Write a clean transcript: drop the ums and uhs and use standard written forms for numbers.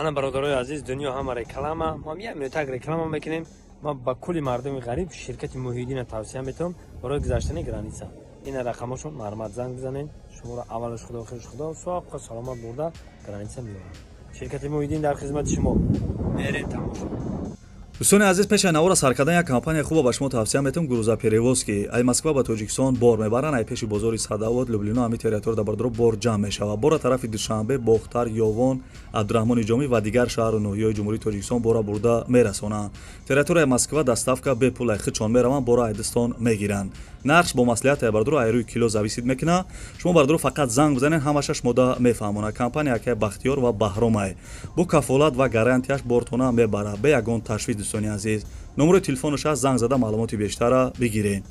بله برادرای عزیز، دنیا همه رکلامه. ما یک منوتک رکلام میکنیم. ما با کلی مردم غریب شرکت موحدین توصیه میتونم برای گذشتن گرانیسا. این رقمشون مرمت زنگ بزنین. شما را اولش خدا و خیرش خدا سواب سلامت برده گرانیسا میبرن. شرکت موحدین در خدمت شما. برید تماشا. دوستان عزیز، پیش نوار سر کردن یک کمپانی خوب با شما توصیه میتونم. گروزا پریوز که ای مسکو با تاجیکستان بار میبرن، ای پیش بازار صداوت لوبلینا همی تریتور در بردرو بار جمع میشه. بار طرف دوشنبه باختر یوون عبدالرحمن جامی و دیگر شهر و ناحیه‌های جمهوری تاجیکستان بارا برده میرسونن. تریتور مسکو دستافکا به پول خچون میروان بارا ایدستان میگیرن. نقش با مصلحت بردرو ایروی کیلو زویسید میکنه. شما بردرو فقط زنگ بزنین همشش مده میفهمونه. کمپانی که بختیار و بهرام بو کفالت و گارانتیش بورتونا میبره به یگان تشویق. دوستان عزیز، نمره تلفنش از زنگ زده معلومات بیشتر بگیرین.